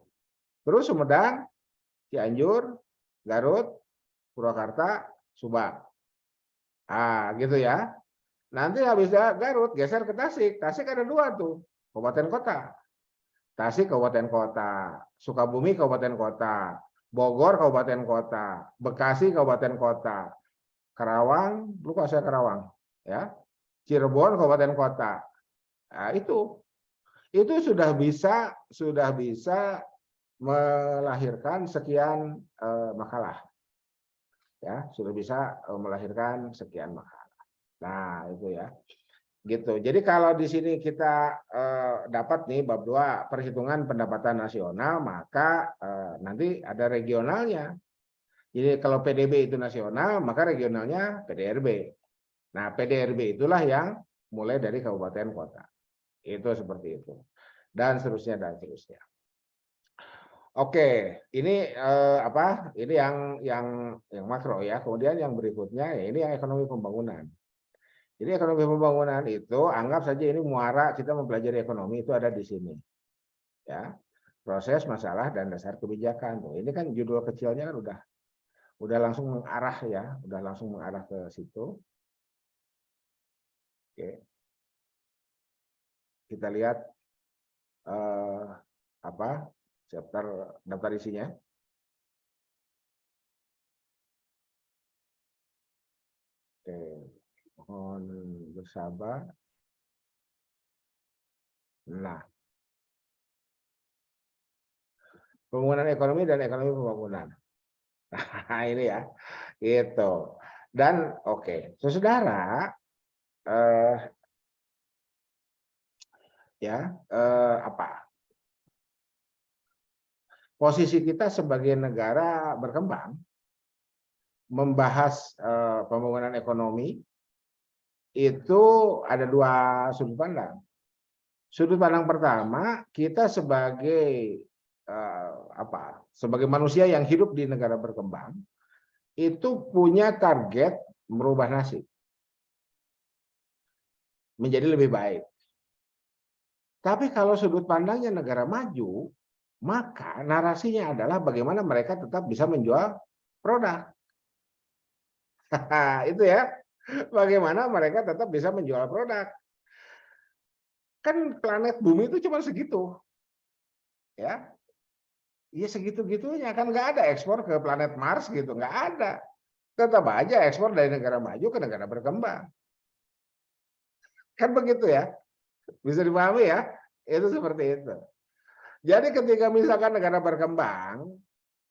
Terus Sumedang, Cianjur, Garut, Purwakarta, Subang. Gitu ya. Nanti habis Garut, geser ke Tasik. Tasik ada 2 tuh, kabupaten kota. Tasik kabupaten kota, Sukabumi kabupaten kota, Bogor kabupaten kota, Bekasi kabupaten kota, Karawang, lupa saya Karawang, ya, Cirebon kabupaten kota. Nah, itu sudah bisa melahirkan sekian makalah, ya, sudah bisa melahirkan sekian makalah. Nah, itu ya. Gitu. Jadi kalau di sini kita dapat nih bab 2 perhitungan pendapatan nasional, maka nanti ada regionalnya. Jadi kalau PDB itu nasional, maka regionalnya PDRB. Nah, PDRB itulah yang mulai dari kabupaten kota. Itu seperti itu. Dan seterusnya dan seterusnya. Oke, ini ini yang makro ya. Kemudian yang berikutnya ya ini yang ekonomi pembangunan. Jadi ekonomi pembangunan itu anggap saja ini muara kita mempelajari ekonomi itu ada di sini. Ya. Proses, masalah dan dasar kebijakan. Tuh, ini kan judul kecilnya kan udah langsung mengarah ya, udah langsung mengarah ke situ. Oke. Kita lihat daftar isinya. Oke. Mohon bersabar. Nah, pembangunan ekonomi dan ekonomi pembangunan. Nah, ini ya, gitu. Dan oke, saudara, posisi kita sebagai negara berkembang membahas pembangunan ekonomi itu ada 2 sudut pandang. Sudut pandang pertama, kita sebagai sebagai manusia yang hidup di negara berkembang itu punya target merubah nasib menjadi lebih baik. Tapi kalau sudut pandangnya negara maju, maka narasinya adalah bagaimana mereka tetap bisa menjual produk. Itu ya, bagaimana mereka tetap bisa menjual produk. Kan planet bumi itu cuma segitu. Ya. Iya segitu-gitunya, kan nggak ada ekspor ke planet Mars gitu, nggak ada. Tetap aja ekspor dari negara maju ke negara berkembang. Kan begitu ya, bisa dipahami ya, itu seperti itu. Jadi ketika misalkan negara berkembang,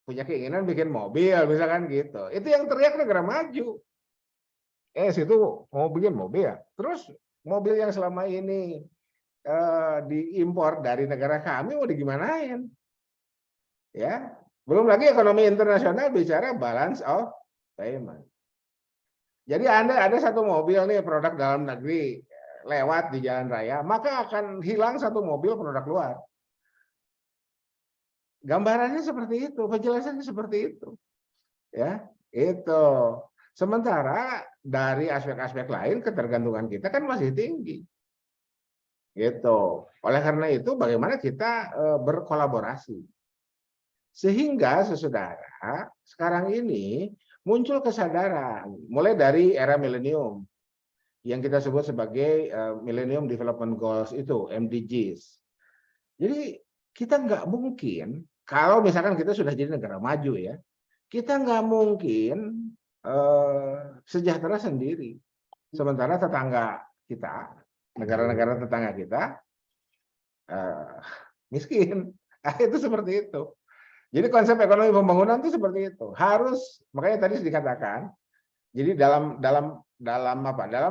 punya keinginan bikin mobil, misalkan gitu, itu yang teriak negara maju. Situ mau bikin mobil, terus mobil yang selama ini diimpor dari negara kami mau digimanain? Ya, belum lagi ekonomi internasional bicara balance of payment. Jadi ada satu mobil nih produk dalam negeri lewat di jalan raya, maka akan hilang satu mobil produk luar. Gambarannya seperti itu, penjelasannya seperti itu. Ya, itu. Sementara dari aspek-aspek lain ketergantungan kita kan masih tinggi. Gitu. Oleh karena itu bagaimana kita berkolaborasi. Sehingga saudara, sekarang ini muncul kesadaran mulai dari era milenium yang kita sebut sebagai Millennium Development Goals itu, MDGs. Jadi kita nggak mungkin kalau misalkan kita sudah jadi negara maju ya, kita nggak mungkin sejahtera sendiri. Sementara tetangga kita, negara-negara tetangga kita miskin. Itu seperti itu. Jadi konsep ekonomi pembangunan itu seperti itu. Harus, makanya tadi dikatakan, jadi dalam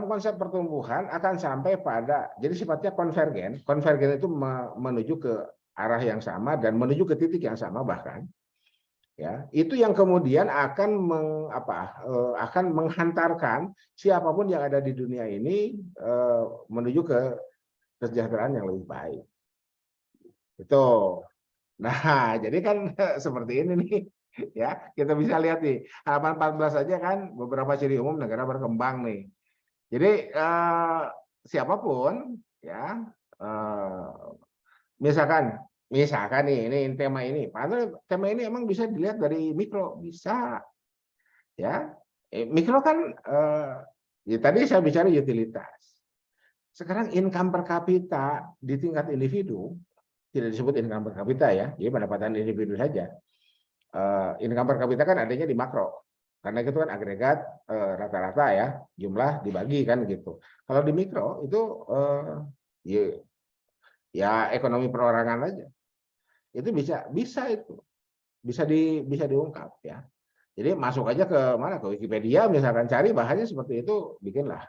konsep pertumbuhan akan sampai pada, jadi sifatnya konvergen. Konvergen itu menuju ke arah yang sama dan menuju ke titik yang sama bahkan. Ya, itu yang kemudian akan menghantarkan siapapun yang ada di dunia ini menuju ke kesejahteraan yang lebih baik. Itu. Nah, jadi kan seperti ini nih, ya kita bisa lihat nih halaman 14 saja kan beberapa ciri umum negara berkembang nih. Jadi siapapun, ya misalkan nih ini tema ini, padahal tema ini emang bisa dilihat dari mikro, bisa, ya. Mikro kan ya tadi saya bicara utilitas. Sekarang income per kapita di tingkat individu tidak disebut income per kapita ya, jadi pendapatan individu saja. Income per kapita kan adanya di makro, karena itu kan agregat rata-rata ya, jumlah dibagi kan gitu. Kalau di mikro itu ya ekonomi perorangan aja, itu bisa itu bisa diungkap ya. Jadi masuk aja ke mana, ke Wikipedia misalkan, cari bahannya seperti itu, bikinlah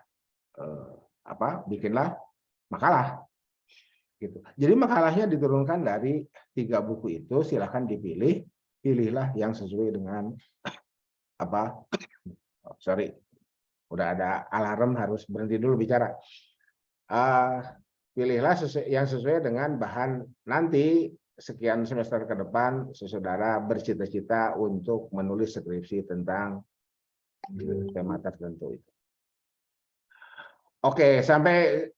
makalah. Gitu. Jadi makalahnya diturunkan dari 3 buku itu, silahkan pilihlah yang sesuai dengan sorry, udah ada alarm harus berhenti dulu bicara. Pilihlah yang sesuai dengan bahan nanti sekian semester ke depan, saudara bercita-cita untuk menulis skripsi tentang tema tertentu itu. Oke, sampai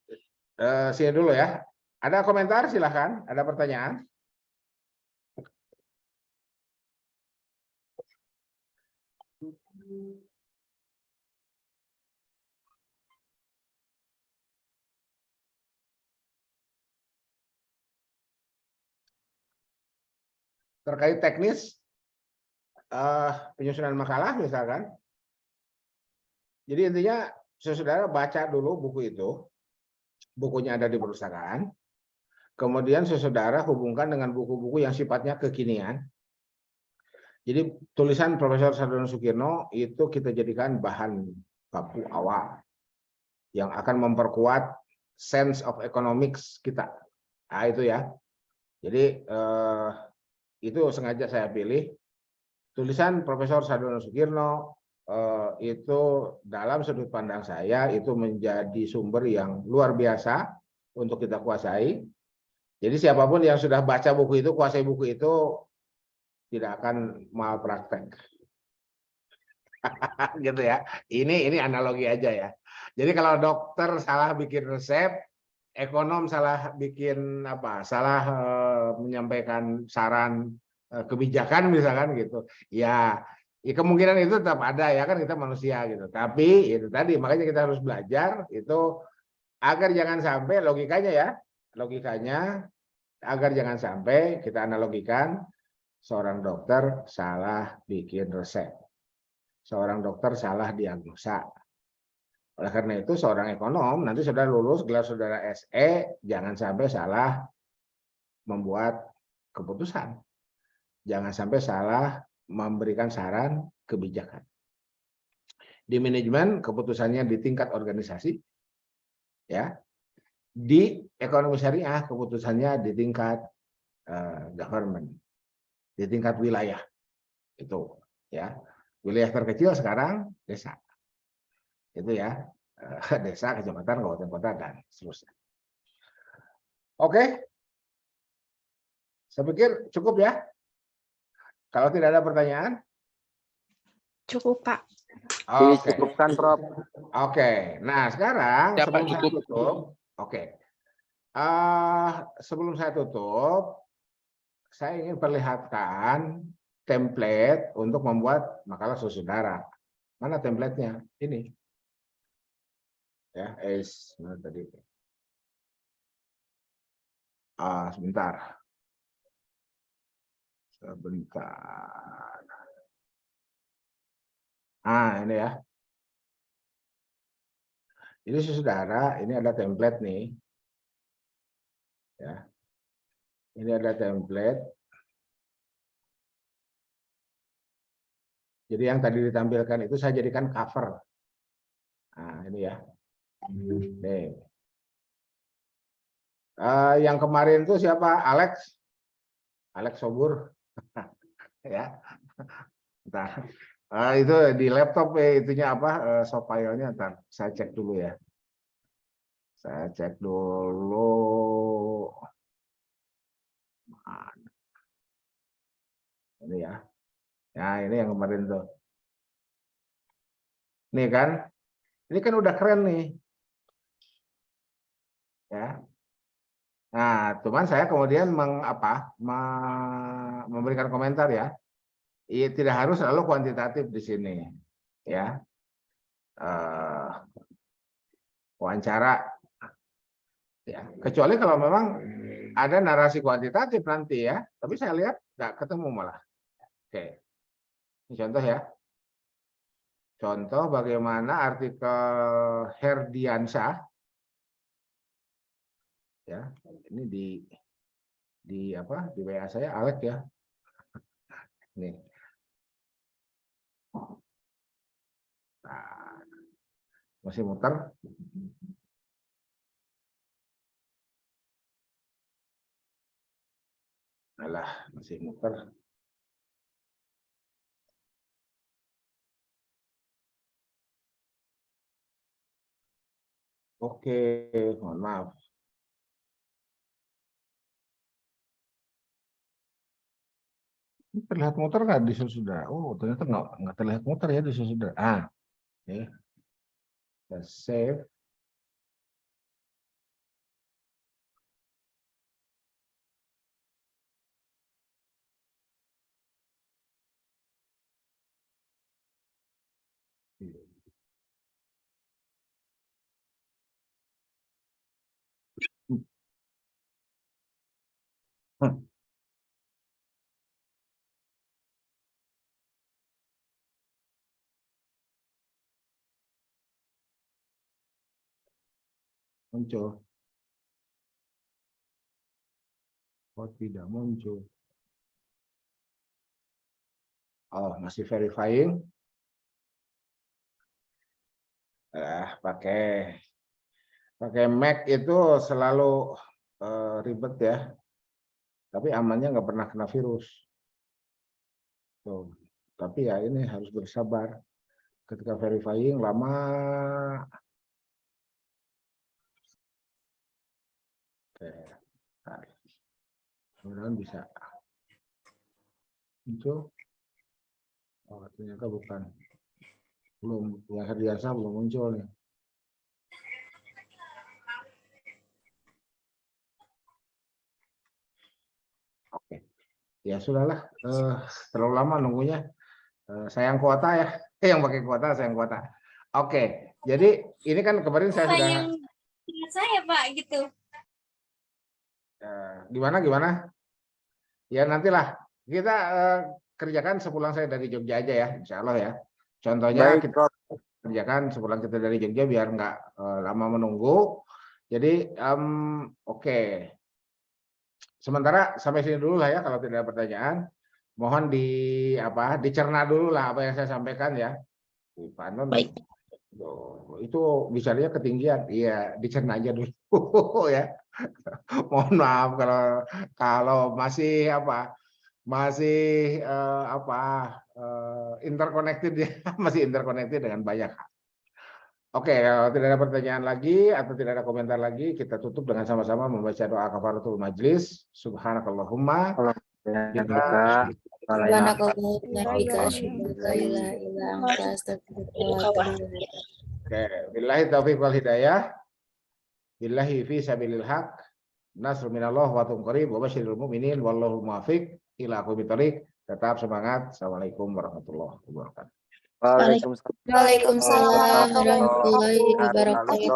sini dulu ya. Ada komentar silahkan, ada pertanyaan? Terkait teknis penyusunan makalah misalkan. Jadi intinya saudara baca dulu buku itu, bukunya ada di perpustakaan. Kemudian saudara hubungkan dengan buku-buku yang sifatnya kekinian. Jadi tulisan Profesor Sardono Sukirno itu kita jadikan bahan baku awal yang akan memperkuat sense of economics kita. Nah itu ya. Jadi itu sengaja saya pilih tulisan Profesor Sardono Sukirno itu dalam sudut pandang saya itu menjadi sumber yang luar biasa untuk kita kuasai. Jadi siapapun yang sudah baca buku itu, kuasai buku itu, tidak akan malpraktek. Gitu ya. Ini analogi aja ya. Jadi kalau dokter salah bikin resep, ekonom salah bikin salah menyampaikan saran kebijakan misalkan gitu. Ya kemungkinan itu tetap ada ya, kan kita manusia gitu. Tapi itu tadi makanya kita harus belajar itu agar jangan sampai logikanya agar jangan sampai kita analogikan seorang dokter salah bikin resep, seorang dokter salah diagnosa. Oleh karena itu seorang ekonom nanti saudara lulus gelar saudara SE jangan sampai salah membuat keputusan, jangan sampai salah memberikan saran kebijakan. Di manajemen keputusannya di tingkat organisasi, ya. Di ekonomi syariah keputusannya di tingkat government, di tingkat wilayah itu ya. Wilayah terkecil sekarang desa itu ya, desa, kecamatan, kabupaten kota dan seterusnya. Oke, saya pikir cukup ya. Kalau tidak ada pertanyaan, cukup Pak. oke. Cukupkan, Prof. Oke, nah sekarang Ya, Pak, sebelum saya cukup. tutup, oke. Sebelum saya tutup, saya ingin perlihatkan template untuk membuat makalah saudara. Mana templatenya? Ini. Ya, mana tadi? Sebentar. Sebentar. Ini ya. Jadi saudara, ini ada template nih. Ya. Ini ada template. Jadi yang tadi ditampilkan itu saya jadikan cover. Nah, ini ya. Nih. Yang kemarin itu siapa? Alex? Alex Sobur. Ya. Nah, itu di laptop itunya apa? Soft file-nya ntar saya cek dulu ya. Saya cek dulu. Ini ya. Nah, ini yang kemarin tuh. Nih kan. Ini kan udah keren nih. Ya. Nah, cuman saya kemudian memberikan komentar ya. Tidak harus selalu kuantitatif di sini. Ya. Wawancara. Ya. Kecuali kalau memang ada narasi kuantitatif nanti ya. Tapi saya lihat nggak ketemu malah. Oke. Ini contoh ya. Contoh bagaimana artikel Herdiansyah ya. Ini di apa? Di WA saya Alex ya. Nih. Nah, masih muter. Alah, masih muter. Oke, mohon maaf. Terlihat muter nggak di saudara? Oh, ternyata nggak terlihat muter ya di saudara. Oke. Kita save. Muncul. Oh, tidak muncul. Oh, masih verifying. Pakai Mac itu selalu ribet ya. Tapi amannya nggak pernah kena virus. Tuh. Tapi ya ini harus bersabar. Ketika verifying lama. Oke. Nah, mudah-mudahan bisa muncul. Oh, ternyata bukan. Belum, yang biasa belum muncul nih. Oke. Ya sudahlah, terlalu lama nunggunya. Sayang kuota ya. Yang pakai kuota sayang kuota. Oke. Jadi ini kan kemarin saya sudah saya Pak gitu. Gimana? Ya nantilah kita kerjakan sepulang saya dari Jogja aja ya, insya Allah ya. Contohnya Baik, kita kerjakan sepulang kita dari Jogja biar nggak lama menunggu. Jadi oke. Sementara sampai sini dulu lah ya kalau tidak ada pertanyaan. Mohon dicerna dulu lah apa yang saya sampaikan ya. Pak Anon, itu bicaranya ketinggian. Iya, dicerna aja dulu ya. Mohon maaf kalau masih interconnected ya, masih interconnected dengan banyak hal. Oke, kalau tidak ada pertanyaan lagi atau tidak ada komentar lagi, kita tutup dengan sama-sama membaca doa kafaratul majlis. Subhanakallahumma. Oke, billahi taufiq wal hidayah. Billahi fi sabilil haq. Nasr minallah wa qarib wa basyiril mu'minin wallahu muwaffiq ila aqwamit thoriq. Tetap semangat. Assalamualaikum warahmatullahi wabarakatuh. Waalaikumsalam warahmatullahi wabarakatuh.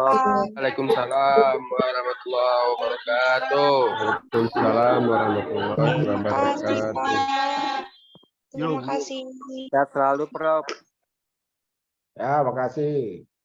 Waalaikumsalam warahmatullahi wabarakatuh. Waalaikumsalam warahmatullahi wabarakatuh. Terima kasih. Sehat selalu, Prof. Ya, makasih.